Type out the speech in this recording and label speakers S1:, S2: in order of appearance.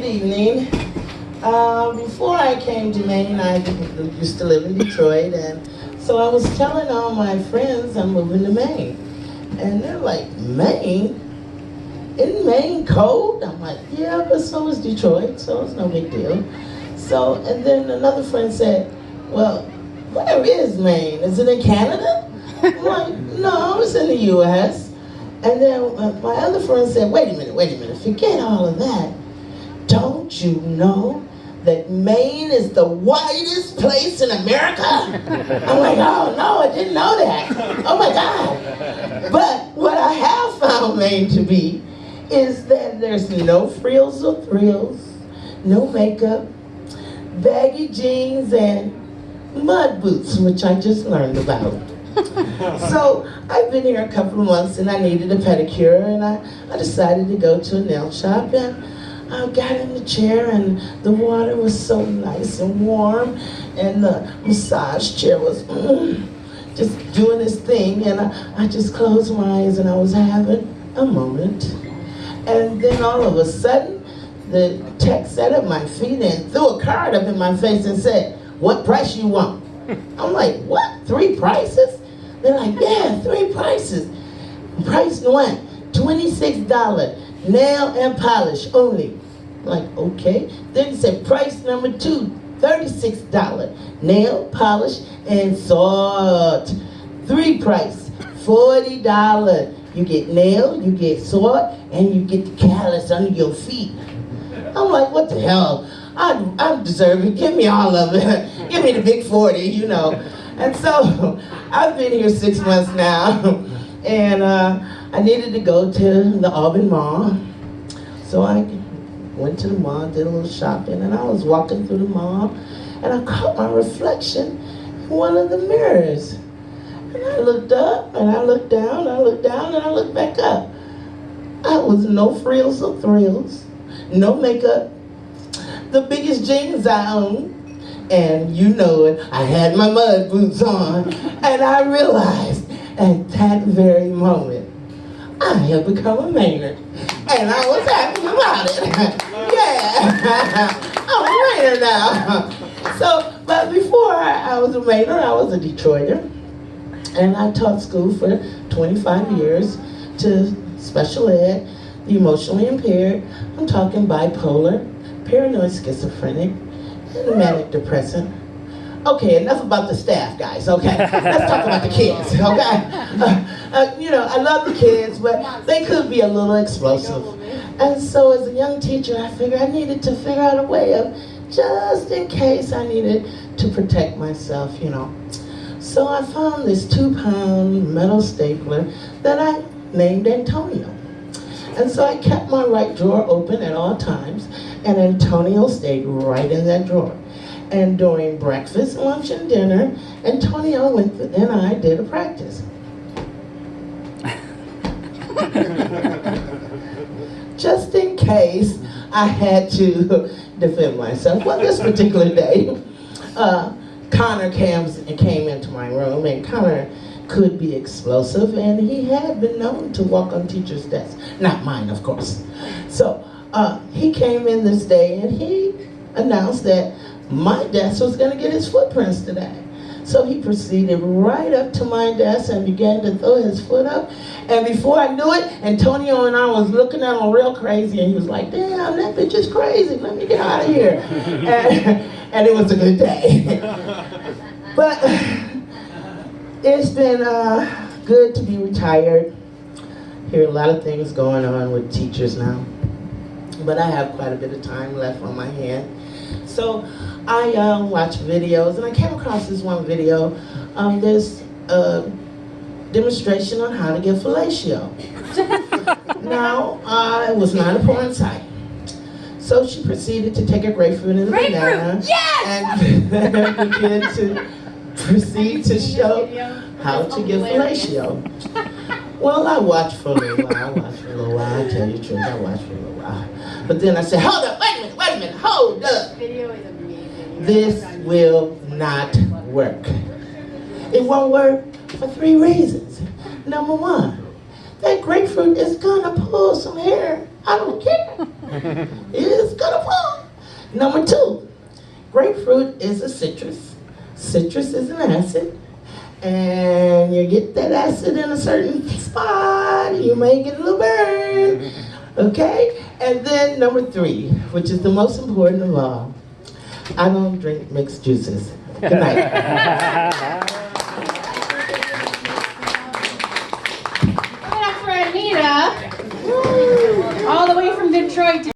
S1: evening. Before I came to Maine, I used to live in Detroit, and so I was telling all my friends I'm moving to Maine. And they're like, Maine? Isn't Maine cold? I'm like, yeah, but so is Detroit, so it's no big deal. So, and then another friend said, well, where is Maine? Is it in Canada? I'm like, no, it's in the U.S. And then my other friend said, wait a minute, forget all of that. Don't you know that Maine is the whitest place in America? I'm like, oh no, I didn't know that. Oh my God. But what I have found Maine to be is that there's no frills or thrills, no makeup, baggy jeans, and mud boots, which I just learned about. So I've been here a couple of months and I needed a pedicure, and I decided to go to a nail shop, and I got in the chair and the water was so nice and warm, and the massage chair was just doing its thing, and I just closed my eyes and I was having a moment. And then all of a sudden, the tech sat at my feet and threw a card up in my face and said, what price you want? I'm like, what, 3 prices? They're like, yeah, 3 prices. Price one, $26, nail and polish only. I'm like, okay. Then it said price number 2, $36, nail, polish, and salt. 3 price, $40. You get nail, you get salt, and you get the callus under your feet. I'm like, what the hell? I deserve it. Give me all of it. Give me the big 40, you know. And so I've been here 6 months now, and I needed to go to the Auburn Mall. So I went to the mall, did a little shopping, and I was walking through the mall, and I caught my reflection in one of the mirrors. And I looked up, and I looked down, I looked down, and I looked back up. I was no frills or thrills, no makeup, the biggest jeans I own, and you know it, I had my mud boots on, and I realized at that very moment, I have become a Mainer, and I was happy about it. Yeah, I'm a Mainer now. So, but before I was a Mainer, I was a Detroiter, and I taught school for 25 years to special ed, the emotionally impaired. I'm talking bipolar, paranoid schizophrenic, and manic depressant. Okay, enough about the staff, guys, okay? Let's talk about the kids, okay? You know, I love the kids, but they could be a little explosive. And so as a young teacher, I figured I needed to figure out a way of, just in case I needed to protect myself, you know. So I found this 2-pound metal stapler that I named Antonio. And so I kept my right drawer open at all times, and Antonio stayed right in that drawer. And during breakfast, lunch, and dinner, Antonio and I did a practice. Just in case I had to defend myself. Well, this particular day, Connor came into my room, and Connor could be explosive, and he had been known to walk on teachers' desks. Not mine, of course. So he came in this day, and he announced that my desk was going to get his footprints today. So he proceeded right up to my desk and began to throw his foot up. And before I knew it, Antonio and I was looking at him real crazy, and he was like, damn, that bitch is crazy. Let me get out of here. And it was a good day. But it's been good to be retired. Hear a lot of things going on with teachers now. But I have quite a bit of time left on my hand. So I watch videos, and I came across this one video. This demonstration on how to get fellatio. Now, it was not a porn site. So she proceeded to take a grapefruit and a banana, yes! And begin to proceed to show how to get fellatio. Well, I watched for a little while. I tell you the truth, I watched for a little while. But then I said, hold up, wait a minute, hold up.
S2: This video is amazing.
S1: This will not work. It won't work for 3 reasons. Number 1, that grapefruit is gonna pull some hair. I don't care. It's gonna fall. Number 2, grapefruit is a citrus. Citrus is an acid. And you get that acid in a certain spot, you may get a little burn. Okay? And then number 3, which is the most important of all, I don't drink mixed juices. Good night.
S2: Give it up for Anita, all the way from Detroit.